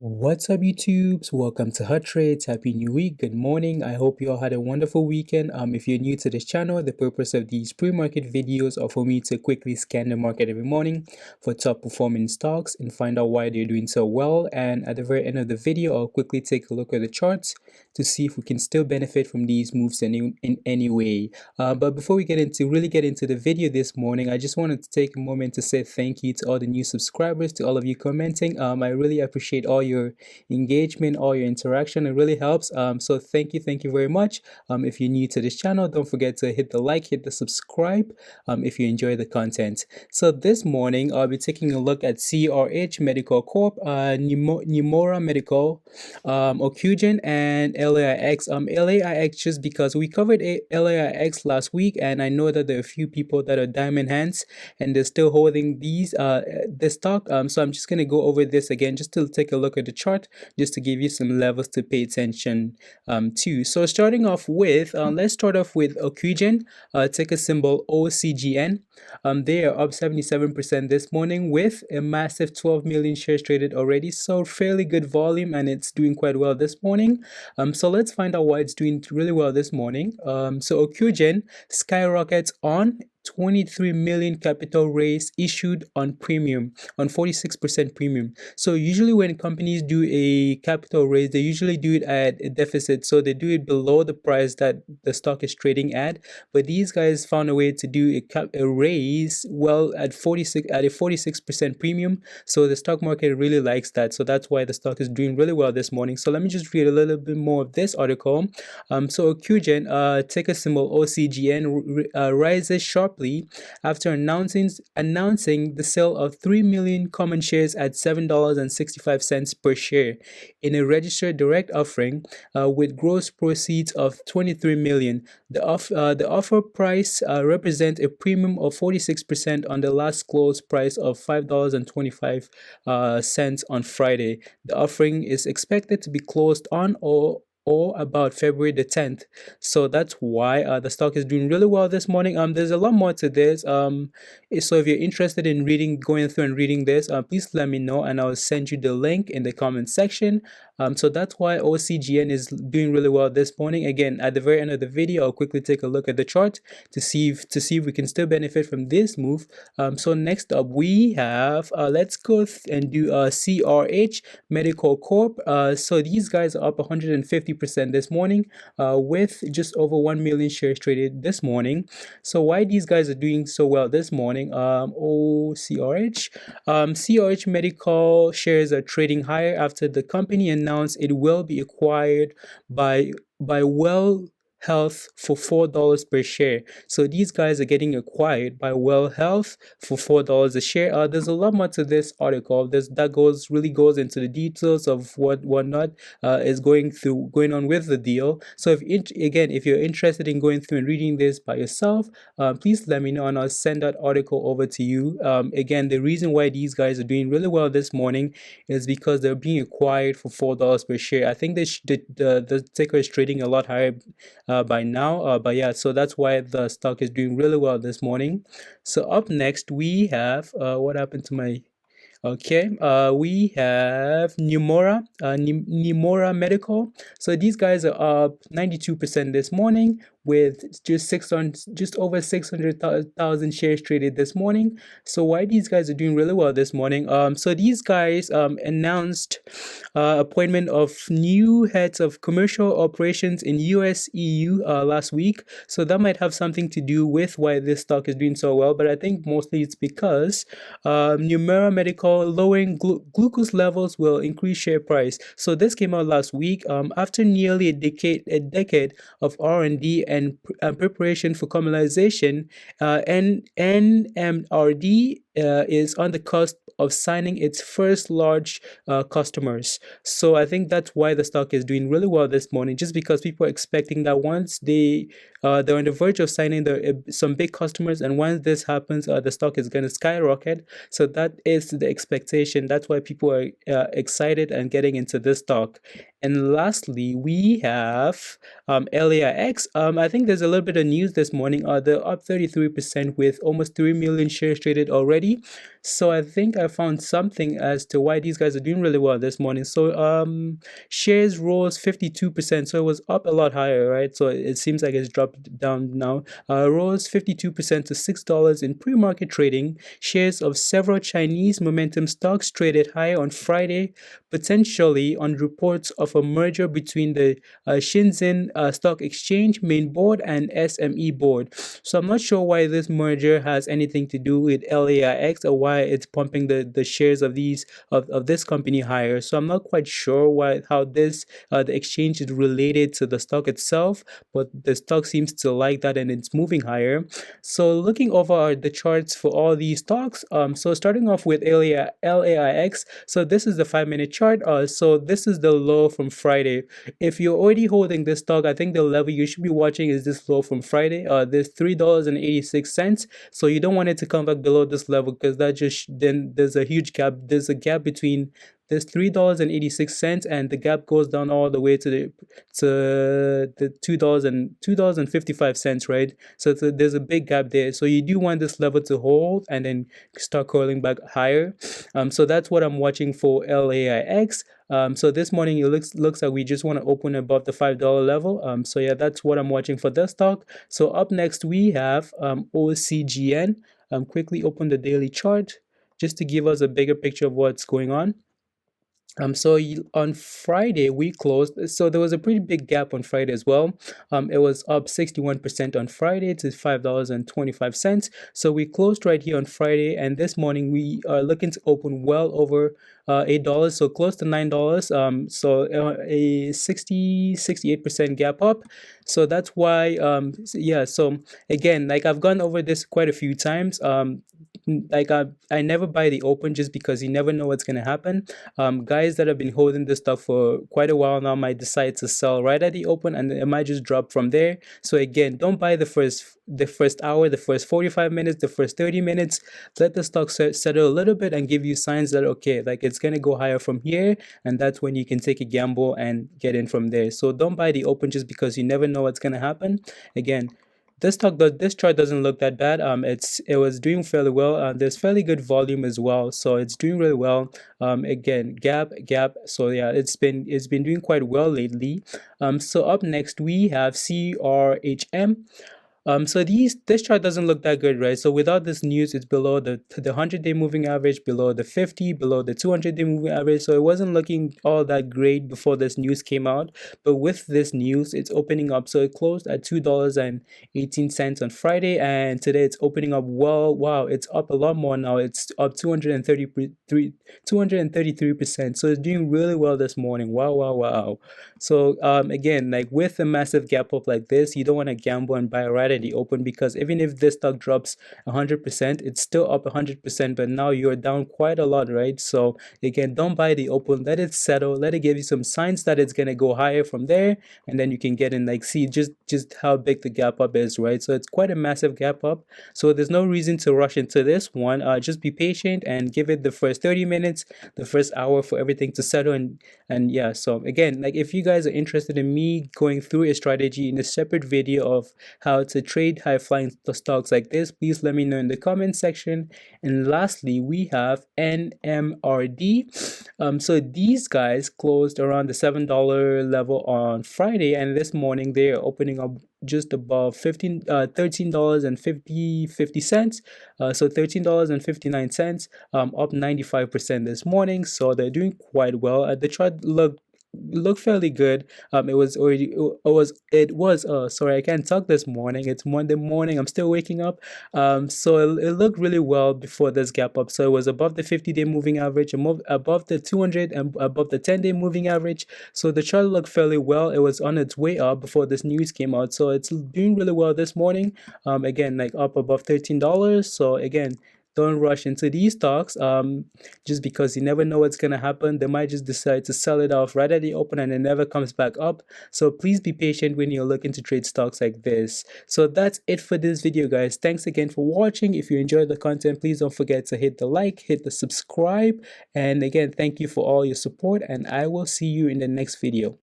What's up, YouTubes? Welcome to Hot Trades. Happy New Week. Good morning. I hope you all had a wonderful weekend. If you're new to this channel, the purpose of these pre-market videos are for me to quickly scan the market every morning for top performing stocks and find out why they're doing so well. And at the very end of the video, I'll quickly take a look at the charts to see if we can still benefit from these moves in any way. But before we really get into the video this morning, I just wanted to take a moment to say thank you to all the new subscribers, to all of you commenting. I really appreciate all your engagement, all your interaction. It really helps. So thank you very much. If you're new to this channel, don't forget to hit the like, hit the subscribe if you enjoy the content. So this morning I'll be taking a look at CRH Medical Corp, Nemaura Medical, Ocugen, and LAIX. LAIX just because we covered LAIX last week, and I know that there are a few people that are diamond hands and they're still holding this stock. So I'm just gonna go over this again just to take a look at the chart, just to give you some levels to pay attention to. So starting off with, let's start off with Ocugen, ticker symbol OCGN. They are up 77% this morning with a massive 12 million shares traded already. So fairly good volume, and it's doing quite well this morning. So let's find out why it's doing really well this morning. So Ocugen Skyrockets On, 23 million capital raise issued on premium, on 46% premium. So usually when companies do a capital raise, they usually do it at a deficit, so they do it below the price that the stock is trading at. But these guys found a way to do a raise well at a 46% premium. So the stock market really likes that. So that's why the stock is doing really well this morning. So let me just read a little bit more of this article. So Ocugen, ticker symbol OCGN, rises sharply after announcing the sale of 3 million common shares at $7.65 per share in a registered direct offering with gross proceeds of 23 million. The offer price represents a premium of 46% on the last close price of $5.25 on Friday. The offering is expected to be closed on or about February the 10th. So that's why the stock is doing really well this morning. There's a lot more to this. So if you're interested in going through and reading this, please let me know and I'll send you the link in the comment section. So that's why OCGN is doing really well this morning. Again, at the very end of the video, I'll quickly take a look at the chart to see if we can still benefit from this move. So next up we have let's go and do CRH Medical Corp. So these guys are up 150% this morning with just over 1 million shares traded this morning. So why these guys are doing so well this morning? CRH Medical shares are trading higher after the company announced it will be acquired by Well Health for $4 per share. So these guys are getting acquired by Well Health for $4 a share. There's a lot more to this article. That really goes into the details of whatnot is going on with the deal. So if you're interested in going through and reading this by yourself, please let me know and I'll send that article over to you. Again, the reason why these guys are doing really well this morning is because they're being acquired for $4 per share. I think the ticker is trading a lot higher by now, but yeah, so that's why the stock is doing really well this morning. So up next we have what happened to my we have Nemaura Medical. So these guys are up 92% this morning with just over 600,000 shares traded this morning. So why these guys are doing really well this morning? So these guys announced appointment of new heads of commercial operations in US, EU last week. So that might have something to do with why this stock is doing so well. But I think mostly it's because Nmrd Medical lowering glucose levels will increase share price. So this came out last week after nearly a decade of R&D and preparation for commercialization. Nmrd is on the cusp of signing its first large customers. So I think that's why the stock is doing really well this morning, just because people are expecting that once they're on the verge of signing some big customers, and once this happens, the stock is going to skyrocket. So that is the expectation. That's why people are excited and getting into this stock. And lastly, we have LAIX. I think there's a little bit of news this morning. They're up 33% with almost 3 million shares traded already. already. So I think I found something as to why these guys are doing really well this morning. So shares rose 52%, so it was up a lot higher, right? So it seems like it's dropped down now. Rose 52% to $6 in pre-market trading. Shares of several Chinese momentum stocks traded higher on Friday, potentially on reports of a merger between the Shenzhen Stock Exchange main board and SME board. So I'm not sure why this merger has anything to do with LAIX or why it's pumping the shares of these of this company higher. So I'm not quite sure how this the exchange is related to the stock itself, but the stock seems to like that and it's moving higher. So looking over the charts for all these stocks, so starting off with LAIX, so this is the 5-minute chart. So this is the low from Friday. If you're already holding this stock, I think the level you should be watching is this low from Friday. There's $3.86. So you don't want it to come back below this level because that just then there's a huge gap. There's a gap between this $3.86 and the gap goes down all the way to the $2.55, right? So there's a big gap there. So you do want this level to hold and then start curling back higher. So that's what I'm watching for LAIX. So this morning it looks like we just want to open above the $5 level. So yeah, that's what I'm watching for this stock. So up next we have Ocgn. Quickly open the daily chart just to give us a bigger picture of what's going on. So on Friday we closed, so there was a pretty big gap on Friday as well. It was up 61% on Friday to $5.25. So we closed right here on Friday, and this morning we are looking to open well over $8, so close to $9. So a 68% gap up. So that's why yeah, so again, like I've gone over this quite a few times. Like I never buy the open just because you never know what's gonna happen. Guys that have been holding this stuff for quite a while now might decide to sell right at the open, and it might just drop from there. So again, don't buy the first hour, the first 45 minutes, the first 30 minutes. Let the stock settle a little bit and give you signs that okay, like it's gonna go higher from here, and that's when you can take a gamble and get in from there. So don't buy the open just because you never know what's gonna happen. Again, this chart doesn't look that bad. It was doing fairly well. There's fairly good volume as well, so it's doing really well. Again, gap. So yeah, it's been doing quite well lately. So up next we have CRHM. So this chart doesn't look that good, right? So without this news, it's below the 100-day moving average, below the 50, below the 200-day moving average. So it wasn't looking all that great before this news came out. But with this news, it's opening up. So it closed at $2.18 on Friday, and today it's opening up well. Wow, it's up a lot more now. It's up 233%. So it's doing really well this morning. Wow. So again, like with a massive gap up like this, you don't want to gamble and buy right at the open, because even if this stock drops 100%, it's still up 100%, but now you're down quite a lot, right? So again, don't buy the open, let it settle, let it give you some signs that it's going to go higher from there, and then you can get in, like see just how big the gap up is, right? So it's quite a massive gap up, so there's no reason to rush into this one. Just be patient and give it the first 30 minutes, the first hour for everything to settle. And yeah, so again, like if you guys are interested in me going through a strategy in a separate video of how to trade high flying stocks like this, please let me know in the comment section. And lastly, we have Nmrd. So these guys closed around the $7 level on Friday, and this morning they are opening up just above $13.50. So $13.59, up 95% this morning. So they're doing quite well. The chart looked fairly good. Sorry, I can't talk this morning. It's Monday morning, I'm still waking up. So it looked really well before this gap up. So it was above the 50-day moving average, above the 200, and above the 10-day moving average. So the chart looked fairly well. It was on its way up before this news came out, so it's doing really well this morning. Again, like up above $13. So again, don't rush into these stocks just because you never know what's going to happen. They might just decide to sell it off right at the open and it never comes back up. So please be patient when you're looking to trade stocks like this. So that's it for this video, guys. Thanks again for watching. If you enjoyed the content, please don't forget to hit the like, hit the subscribe, and again, thank you for all your support, and I will see you in the next video.